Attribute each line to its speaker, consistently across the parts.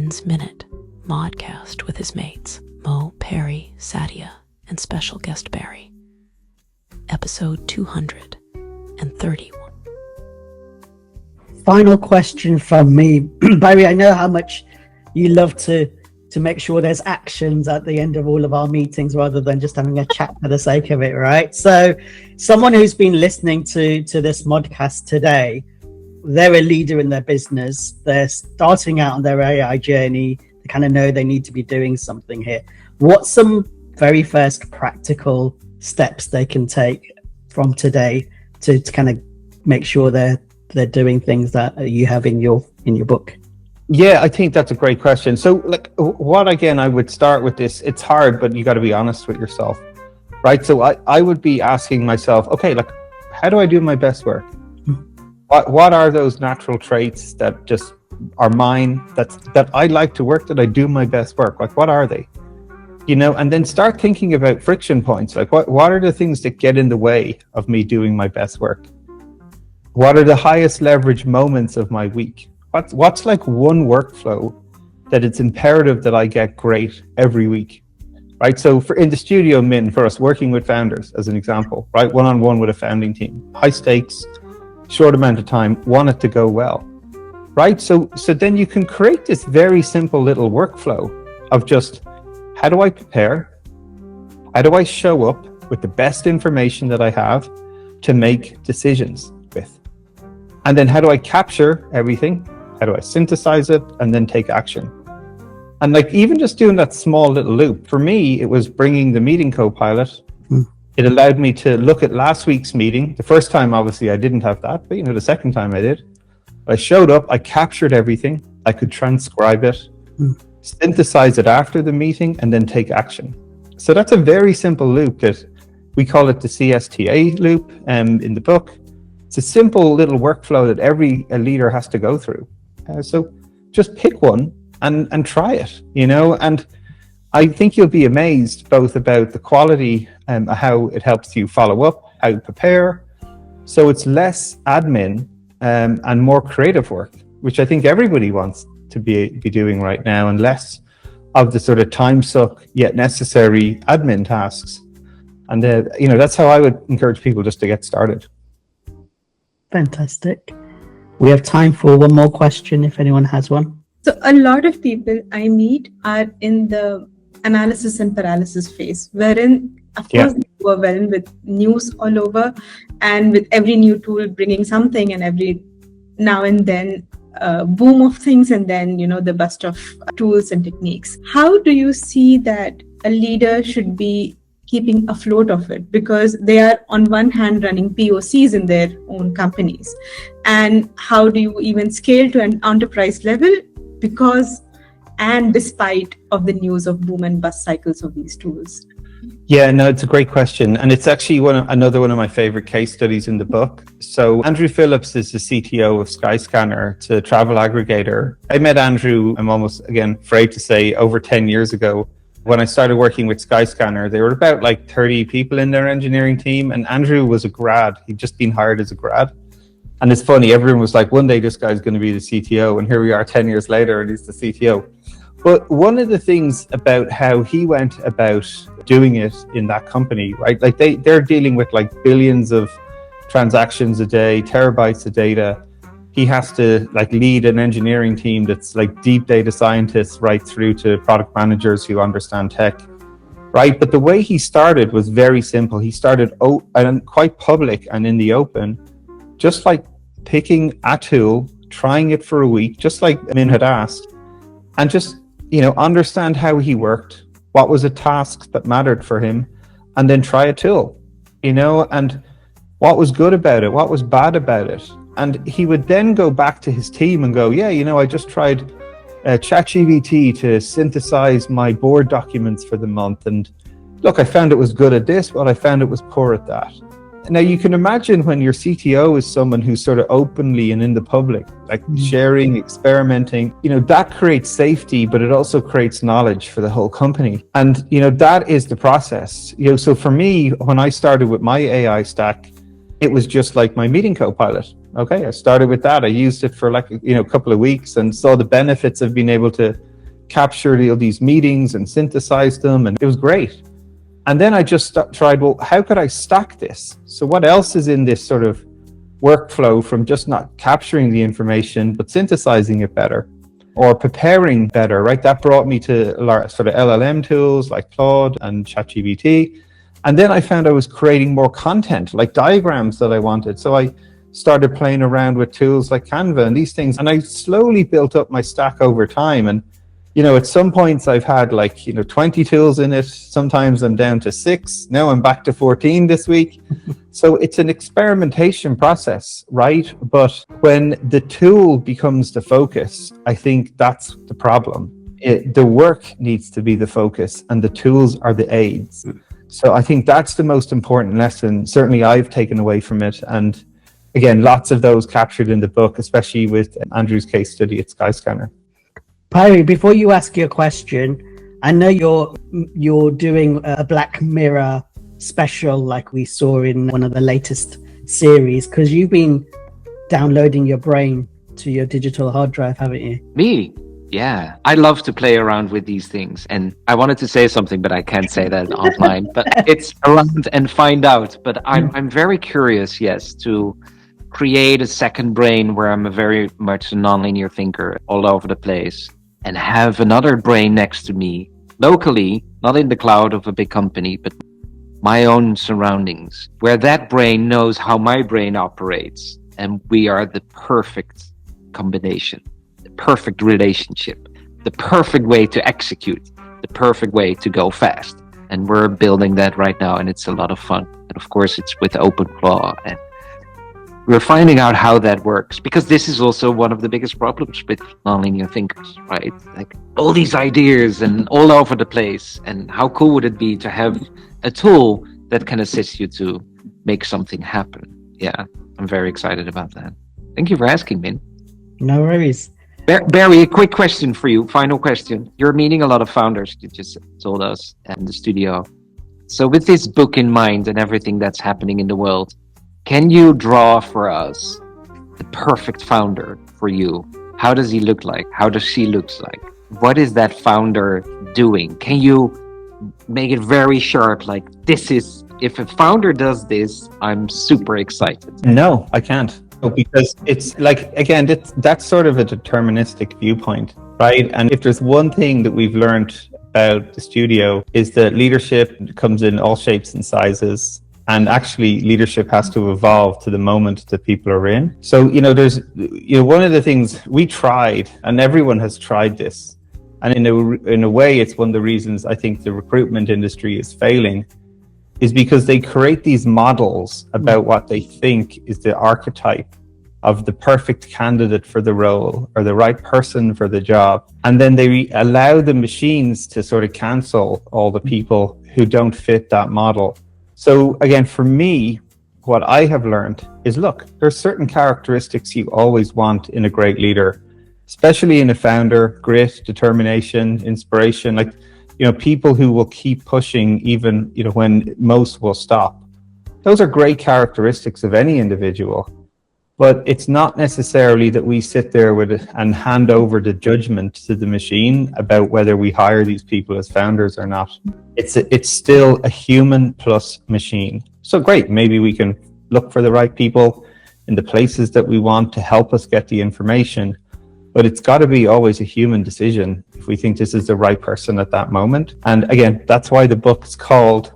Speaker 1: Men's Minute, Modcast with his mates, Mo, Perry, Sadia, and special guest Barry. Episode 231.
Speaker 2: Final question from me. Barry, I know how much you love to make sure there's actions at the end of all of our meetings rather than just having a chat for the sake of it, right? So someone who's been listening to this Modcast today, they're a leader in their business. They're starting out on their AI journey. They kind of know they need to be doing something here. What's some very first practical steps they can take from today to kind of make sure they're doing things that you have in your book?
Speaker 3: Yeah, I think that's a great question. So I would start with this. It's hard, but you got to be honest with yourself, right? So I would be asking myself, okay, how do I do my best work? What are those natural traits that just are mine, that I like to work, that I do my best work? What are they? And then start thinking about friction points. What are the things that get in the way of me doing my best work? What are the highest leverage moments of my week? What's one workflow that it's imperative that I get great every week, right? So in the studio, for us, working with founders as an example, right? One-on-one with a founding team, high stakes, short amount of time, want it to go well, right? So then you can create this very simple little workflow of just, how do I prepare? How do I show up with the best information that I have to make decisions with? And then how do I capture everything? How do I synthesize it and then take action? And even just doing that small little loop, for me, it was bringing the meeting co-pilot. It allowed me to look at last week's meeting. The first time, obviously, I didn't have that, but the second time I did. I showed up, I captured everything. I could transcribe it, synthesize it after the meeting, and then take action. So that's a very simple loop that we call it the CSTA loop in the book. It's a simple little workflow that every leader has to go through. So just pick one and try it, and I think you'll be amazed both about the quality and how it helps you follow up, how you prepare. So it's less admin and more creative work, which I think everybody wants to be doing right now, and less of the sort of time suck yet necessary admin tasks. And that's how I would encourage people just to get started.
Speaker 2: Fantastic. We have time for one more question if anyone has one.
Speaker 4: So a lot of people I meet are in the analysis and paralysis phase, wherein, of course, they are overwhelmed with news all over, and with every new tool bringing something, and every now and then boom of things, and then, the bust of tools and techniques. How do you see that a leader should be keeping afloat of it? Because they are on one hand running POCs in their own companies. And how do you even scale to an enterprise level despite of the news of boom and bust cycles of these tools?
Speaker 3: Yeah, no, it's a great question. And it's actually another one of my favorite case studies in the book. So Andrew Phillips is the CTO of Skyscanner. It's a travel aggregator. I met Andrew, I'm almost, again, afraid to say, over 10 years ago. When I started working with Skyscanner, there were about 30 people in their engineering team, and Andrew was a grad. He'd just been hired as a grad. And it's funny, everyone was like, one day this guy's going to be the CTO, and here we are 10 years later, and he's the CTO. But one of the things about how he went about doing it in that company, right? They're dealing with billions of transactions a day, terabytes of data. He has to lead an engineering team that's deep data scientists right through to product managers who understand tech, right? But the way he started was very simple. He started and quite public and in the open, just picking a tool, trying it for a week, just like Min had asked, and just, understand how he worked, what was a task that mattered for him, and then try a tool, and what was good about it, what was bad about it. And he would then go back to his team and go, I just tried ChatGPT to synthesize my board documents for the month. And look, I found it was good at this, but I found it was poor at that. Now, you can imagine when your CTO is someone who's sort of openly and in the public, sharing, experimenting, that creates safety, but it also creates knowledge for the whole company. And, that is the process. So for me, when I started with my AI stack, it was just like my meeting co-pilot. Okay, I started with that. I used it for a couple of weeks and saw the benefits of being able to captured all these meetings and synthesized them, and it was great. And then I just tried, well, how could I stack this? So what else is in this sort of workflow from just not capturing the information, but synthesizing it better or preparing better, right? That brought me to a lot of sort of LLM tools like Claude and ChatGPT. And then I found I was creating more content, like diagrams that I wanted. So I started playing around with tools like Canva and these things. And I slowly built up my stack over time. And at some points I've had 20 tools in it. Sometimes I'm down to 6. Now I'm back to 14 this week. So it's an experimentation process, right? But when the tool becomes the focus, I think that's the problem. The work needs to be the focus and the tools are the aids. So I think that's the most important lesson. Certainly I've taken away from it. And again, lots of those captured in the book, especially with Andrew's case study at Skyscanner.
Speaker 2: Pyri, before you ask your question, I know you're doing a Black Mirror special like we saw in one of the latest series, because you've been downloading your brain to your digital hard drive, haven't you?
Speaker 5: Me? Yeah. I love to play around with these things. And I wanted to say something, but I can't say that offline. But it's around and find out. But I'm very curious, yes, to create a second brain where I'm a very much a nonlinear thinker all over the place, and have another brain next to me locally, not in the cloud of a big company, but my own surroundings, where that brain knows how my brain operates. And we are the perfect combination, the perfect relationship, the perfect way to execute, the perfect way to go fast. And we're building that right now, and it's a lot of fun. And of course, it's with OpenClaw, and we're finding out how that works, because this is also one of the biggest problems with nonlinear thinkers, right? Like all these ideas and all over the place. And how cool would it be to have a tool that can assist you to make something happen? Yeah, I'm very excited about that. Thank you for asking, Min.
Speaker 2: No worries.
Speaker 5: Barry, a quick question for you. Final question. You're meeting a lot of founders, you just told us, in the studio. So with this book in mind and everything that's happening in the world, can you draw for us the perfect founder for you? How does he look like? How does she look like? What is that founder doing? Can you make it very sharp? Like, this is, if a founder does this, I'm super excited.
Speaker 3: No, I can't. Because it's like, again, that's sort of a deterministic viewpoint, right? And if there's one thing that we've learned about the studio is that leadership comes in all shapes and sizes. And actually, leadership has to evolve to the moment that people are in. So, there's, one of the things we tried, and everyone has tried this, and in a way, it's one of the reasons I think the recruitment industry is failing, is because they create these models about what they think is the archetype of the perfect candidate for the role or the right person for the job. And then they allow the machines to sort of cancel all the people who don't fit that model. So again, for me, what I have learned is, look, there's certain characteristics you always want in a great leader, especially in a founder: grit, determination, inspiration, like, people who will keep pushing even, when most will stop. Those are great characteristics of any individual, but it's not necessarily that we sit there with it and hand over the judgment to the machine about whether we hire these people as founders or not. It's still a human plus machine. So great, maybe we can look for the right people in the places that we want to help us get the information, but it's got to be always a human decision if we think this is the right person at that moment. And again, that's why the book's called,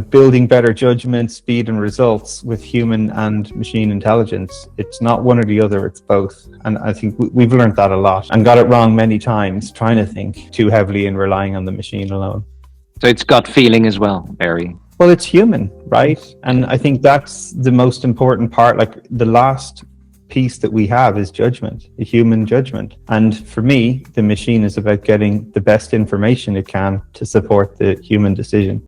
Speaker 3: Building Better Judgment, Speed and Results with Human and Machine Intelligence. It's not one or the other, it's both. And I think we've learned that a lot and got it wrong many times, trying to think too heavily and relying on the machine alone.
Speaker 5: So it's gut feeling as well, Barry.
Speaker 3: Well, it's human, right? And I think that's the most important part. Like, the last piece that we have is judgment, a human judgment. And for me, the machine is about getting the best information it can to support the human decision.